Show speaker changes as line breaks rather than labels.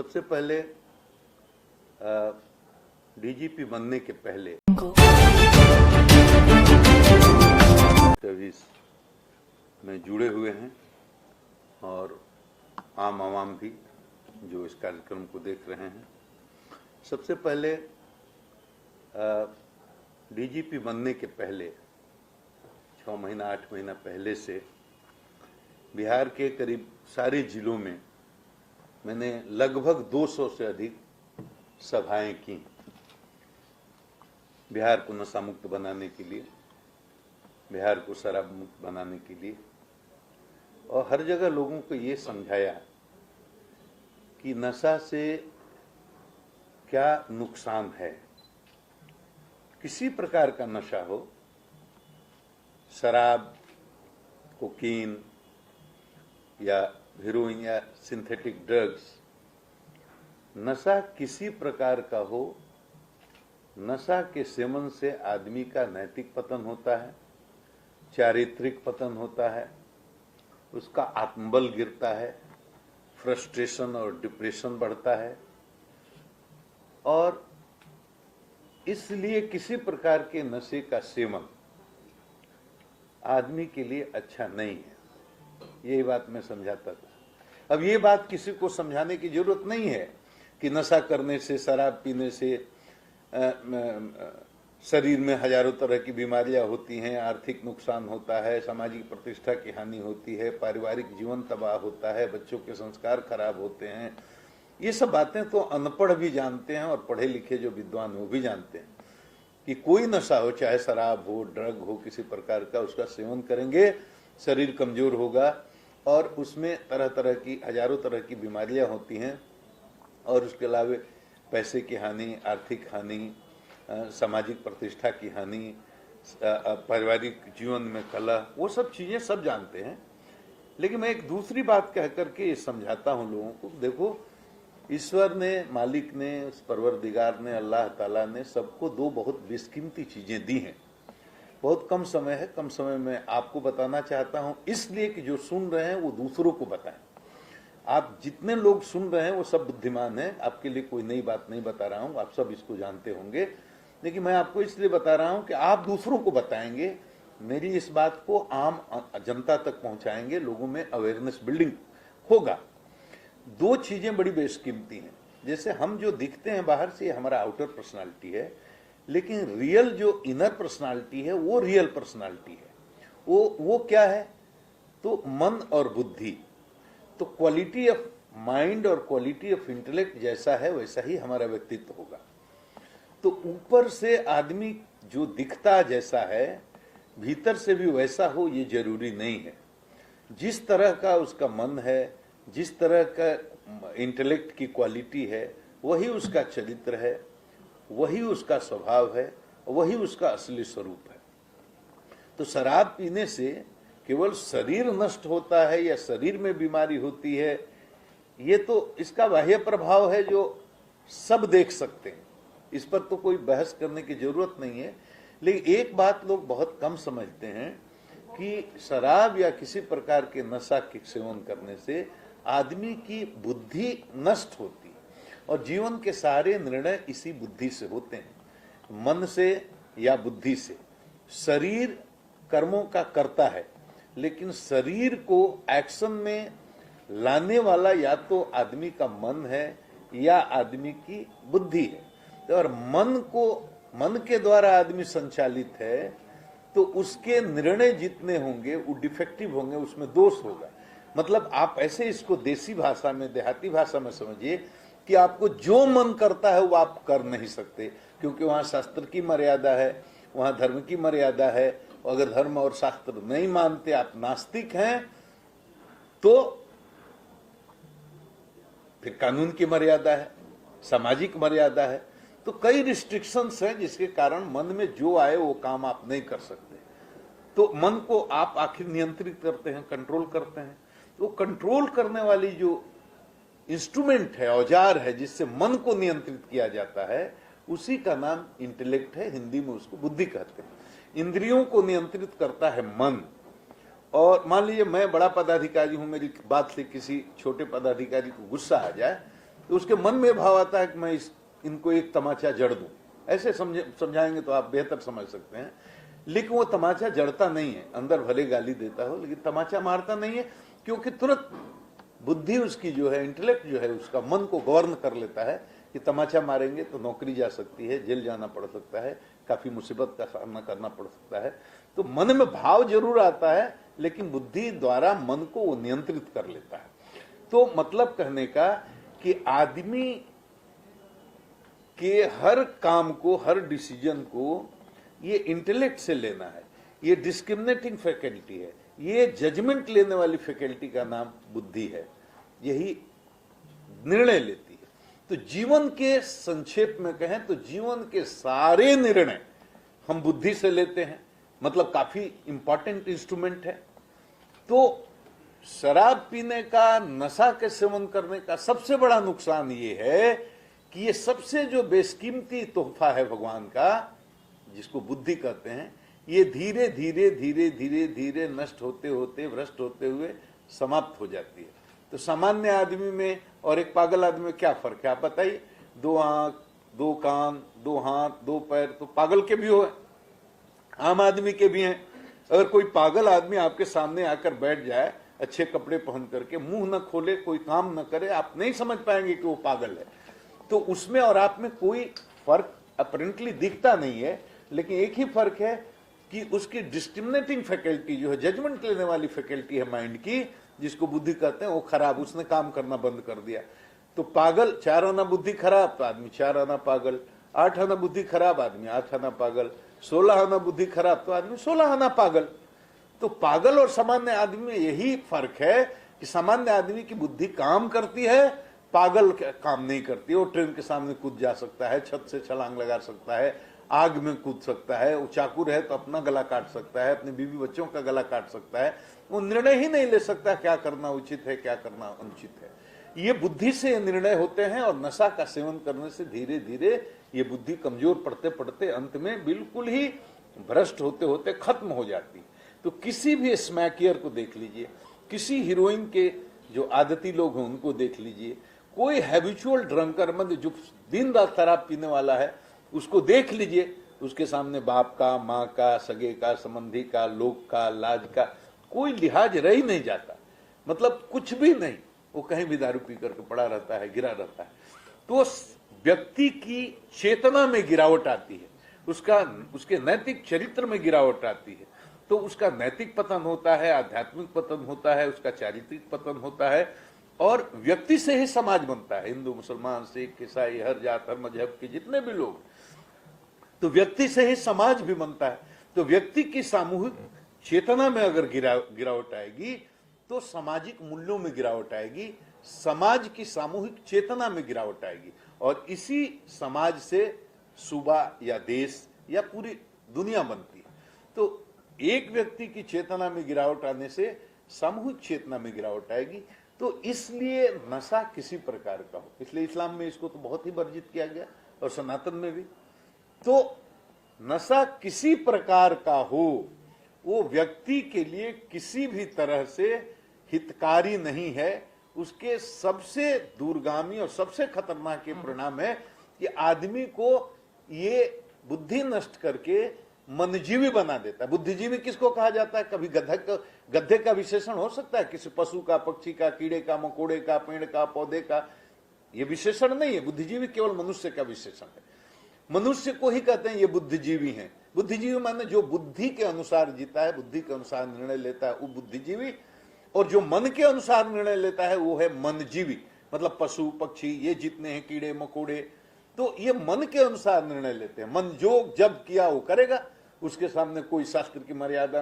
सबसे पहले डीजीपी बनने के पहले सर्विस में जुड़े हुए हैं और आम आवाम भी जो इस कार्यक्रम को देख रहे हैं। सबसे पहले डीजीपी बनने के पहले 6 महीना 8 महीना पहले से बिहार के करीब सारे जिलों में मैंने लगभग 200 से अधिक सभाएं की बिहार को नशा मुक्त बनाने के लिए, बिहार को शराब मुक्त बनाने के लिए, और हर जगह लोगों को ये समझाया कि नशा से क्या नुकसान है। किसी प्रकार का नशा हो, शराब, कोकीन या हेरोइन या सिंथेटिक ड्रग्स, नशा किसी प्रकार का हो, नशा के सेवन से आदमी का नैतिक पतन होता है, चारित्रिक पतन होता है, उसका आत्मबल गिरता है, फ्रस्ट्रेशन और डिप्रेशन बढ़ता है, और इसलिए किसी प्रकार के नशे का सेवन आदमी के लिए अच्छा नहीं है। यही बात मैं समझाता था। अब ये बात किसी को समझाने की जरूरत नहीं है कि नशा करने से, शराब पीने से शरीर में हजारों तरह की बीमारियां होती हैं, आर्थिक नुकसान होता है, सामाजिक प्रतिष्ठा की हानि होती है, पारिवारिक जीवन तबाह होता है, बच्चों के संस्कार खराब होते हैं। ये सब बातें तो अनपढ़ भी जानते हैं और पढ़े लिखे जो विद्वान वो भी जानते हैं कि कोई नशा हो, चाहे शराब हो, ड्रग हो, किसी प्रकार का उसका सेवन करेंगे, शरीर कमजोर होगा और उसमें तरह तरह की, हजारों तरह की बीमारियां होती हैं, और उसके अलावा पैसे की हानि, आर्थिक हानि, सामाजिक प्रतिष्ठा की हानि, पारिवारिक जीवन में कलह, वो सब चीजें सब जानते हैं। लेकिन मैं एक दूसरी बात कह करके समझाता हूं लोगों को। देखो, ईश्वर ने, मालिक ने, परवरदिगार ने, अल्लाह ताला ने सबको 2 बहुत बेशकीमती चीजें दी हैं। बहुत कम समय है, कम समय में आपको बताना चाहता हूं, इसलिए कि जो सुन रहे हैं वो दूसरों को बताएं। आप जितने लोग सुन रहे हैं वो सब बुद्धिमान हैं, आपके लिए कोई नई बात नहीं बता रहा हूं, आप सब इसको जानते होंगे, लेकिन मैं आपको इसलिए बता रहा हूं कि आप दूसरों को बताएंगे, मेरी इस बात को आम जनता तक पहुंचाएंगे, लोगों में अवेयरनेस बिल्डिंग होगा। 2 चीजें बड़ी बेशकीमती हैं। जैसे हम जो दिखते हैं बाहर से, हमारा आउटर पर्सनालिटी है, लेकिन रियल जो इनर पर्सनालिटी है वो रियल पर्सनालिटी है। वो क्या है? तो मन और बुद्धि। तो क्वालिटी ऑफ माइंड और क्वालिटी ऑफ इंटेलेक्ट जैसा है वैसा ही हमारा व्यक्तित्व होगा। तो ऊपर से आदमी जो दिखता जैसा है, भीतर से भी वैसा हो ये जरूरी नहीं है। जिस तरह का उसका मन है, जिस तरह का इंटेलेक्ट की क्वालिटी है, वही उसका चरित्र है, वही उसका स्वभाव है, वही उसका असली स्वरूप है। तो शराब पीने से केवल शरीर नष्ट होता है या शरीर में बीमारी होती है, ये तो इसका बाह्य प्रभाव है जो सब देख सकते हैं, इस पर तो कोई बहस करने की जरूरत नहीं है। लेकिन एक बात लोग बहुत कम समझते हैं कि शराब या किसी प्रकार के नशा के सेवन करने से आदमी की बुद्धि नष्ट होती है, और जीवन के सारे निर्णय इसी बुद्धि से होते हैं, मन से या बुद्धि से। शरीर कर्मों का करता है, लेकिन शरीर को एक्शन में लाने वाला या तो आदमी का मन है या आदमी की बुद्धि है। और मन के द्वारा आदमी संचालित है, तो उसके निर्णय जितने होंगे वो डिफेक्टिव होंगे, उसमें दोष होगा। मतलब आप ऐसे इसको देसी भाषा में, देहाती भाषा में समझिए कि आपको जो मन करता है वो आप कर नहीं सकते, क्योंकि वहां शास्त्र की मर्यादा है, वहां धर्म की मर्यादा है। अगर धर्म और शास्त्र नहीं मानते, आप नास्तिक हैं, तो फिर कानून की मर्यादा है, सामाजिक मर्यादा है। तो कई रिस्ट्रिक्शंस हैं जिसके कारण मन में जो आए वो काम आप नहीं कर सकते। तो मन को आप आखिर नियंत्रित करते हैं, कंट्रोल करते हैं। तो कंट्रोल करने वाली जो इंस्ट्रूमेंट है, औजार है, जिससे मन को नियंत्रित किया जाता है, उसी का नाम इंटेलेक्ट है। हिंदी में उसको बुद्धि कहते हैं। इंद्रियों को नियंत्रित करता है मन। और मान लीजिए मैं बड़ा पदाधिकारी हूं, मेरी बात से किसी छोटे पदाधिकारी को गुस्सा आ जाए, तो उसके मन में भाव आता है कि मैं इनको एक तमाचा जड़ दूं। ऐसे समझाएंगे तो आप बेहतर समझ सकते हैं। लेकिन वो तमाचा जड़ता नहीं है, अंदर भले गाली देता हो लेकिन तमाचा मारता नहीं है, क्योंकि तुरंत बुद्धि उसकी जो है, इंटेलेक्ट जो है उसका, मन को गवर्न कर लेता है कि तमाचा मारेंगे तो नौकरी जा सकती है, जेल जाना पड़ सकता है, काफी मुसीबत का सामना करना पड़ सकता है। तो मन में भाव जरूर आता है लेकिन बुद्धि द्वारा मन को वो नियंत्रित कर लेता है। तो मतलब कहने का कि आदमी के हर काम को, हर डिसीजन को ये इंटेलेक्ट से लेना है। ये डिस्क्रिमिनेटिंग फैकल्टी है, ये जजमेंट लेने वाली फैकल्टी का नाम बुद्धि है, यही निर्णय लेती है। तो जीवन के संक्षेप में कहें तो जीवन के सारे निर्णय हम बुद्धि से लेते हैं, मतलब काफी इंपॉर्टेंट इंस्ट्रूमेंट है। तो शराब पीने का, नशा के सेवन करने का सबसे बड़ा नुकसान ये है कि ये सबसे जो बेशकीमती तोहफा है भगवान का, जिसको बुद्धि कहते हैं, ये धीरे धीरे धीरे धीरे धीरे नष्ट होते होते, भ्रष्ट होते हुए समाप्त हो जाती है। तो सामान्य आदमी में और एक पागल आदमी में क्या फर्क है आप बताइए? 2 आंख, 2 कान, 2 हाथ, 2 पैर, तो पागल के भी हो, आम आदमी के भी हैं। अगर कोई पागल आदमी आपके सामने आकर बैठ जाए अच्छे कपड़े पहन करके, मुंह न खोले, कोई काम न करे, आप नहीं समझ पाएंगे कि वो पागल है। तो उसमें और आप में कोई फर्क अपरेंटली दिखता नहीं है, लेकिन एक ही फर्क है कि उसकी डिस्क्रिमिनेटिंग फैकल्टी जो है, जजमेंट लेने वाली फैकल्टी है माइंड की, जिसको बुद्धि कहते हैं, वो खराब, उसने काम करना बंद कर दिया। तो पागल, 4 आना बुद्धि खराब तो आदमी 4 आना पागल, 8 आना बुद्धि खराब आदमी 8 आना पागल, 16 आना बुद्धि खराब तो आदमी 16 आना पागल। तो पागल और सामान्य आदमी में यही फर्क है कि सामान्य आदमी की बुद्धि काम करती है, पागल काम नहीं करती। वो ट्रेन के सामने कूद जा सकता है, छत से छलांग लगा सकता है, आग में कूद सकता है, वो चाकू है तो अपना गला काट सकता है, अपने बीवी बच्चों का गला काट सकता है। वो निर्णय ही नहीं ले सकता क्या करना उचित है, क्या करना अनुचित है। ये बुद्धि से निर्णय होते हैं और नशा का सेवन करने से धीरे धीरे ये बुद्धि कमजोर पड़ते पड़ते अंत में बिल्कुल ही भ्रष्ट होते होते खत्म हो जाती। तो किसी भी स्मैकियर को देख लीजिए, किसी हीरोइन के जो आदती लोग हैं उनको देख लीजिए, कोई हैबिचुअल ड्रंकर, मतलब जो दिन रात शराब पीने वाला है, उसको देख लीजिए, उसके सामने बाप का, माँ का, सगे का, संबंधी का, लोग का, लाज का कोई लिहाज रह ही नहीं जाता। मतलब कुछ भी नहीं, वो कहीं भी दारू पी करके पड़ा रहता है, गिरा रहता है। तो व्यक्ति की चेतना में गिरावट आती है, उसके नैतिक चरित्र में गिरावट आती है। तो उसका नैतिक पतन होता है, आध्यात्मिक पतन होता है, उसका चारित्रिक पतन होता है। और व्यक्ति से ही समाज बनता है, हिंदू, मुसलमान, सिख, ईसाई, हर जात, हर मजहब के जितने भी लोग, तो व्यक्ति से ही समाज भी बनता है। तो व्यक्ति की सामूहिक चेतना में अगर गिरावट आएगी तो सामाजिक मूल्यों में गिरावट आएगी, समाज की सामूहिक चेतना में गिरावट आएगी, और इसी समाज से सूबा या देश या पूरी दुनिया बनती है। तो एक व्यक्ति की चेतना में गिरावट आने से सामूहिक चेतना में गिरावट आएगी। तो इसलिए नशा किसी प्रकार का हो, इसलिए इस्लाम में इसको तो बहुत ही वर्जित किया गया और सनातन में भी। तो नशा किसी प्रकार का हो, वो व्यक्ति के लिए किसी भी तरह से हितकारी नहीं है। उसके सबसे दूरगामी और सबसे खतरनाक ये परिणाम है कि आदमी को ये बुद्धि नष्ट करके मनजीवी बना देता है। बुद्धिजीवी किसको कहा जाता है? कभी गधे का विशेषण हो सकता है, किसी पशु का, पक्षी का, कीड़े का, मकोड़े का, पेड़ का, पौधे का, ये विशेषण नहीं है। बुद्धिजीवी केवल मनुष्य का विशेषण है। मनुष्य को ही कहते हैं ये बुद्धिजीवी हैं। बुद्धिजीवी माने जो बुद्धि के अनुसार जीता है, बुद्धि के अनुसार निर्णय लेता है, वो बुद्धिजीवी। और जो मन के अनुसार निर्णय लेता है वो है मनजीवी, मतलब पशु पक्षी ये जितने हैं, कीड़े मकोड़े, तो ये मन के अनुसार निर्णय लेते हैं। मन जो जब किया वो करेगा, उसके सामने कोई शास्त्र की मर्यादा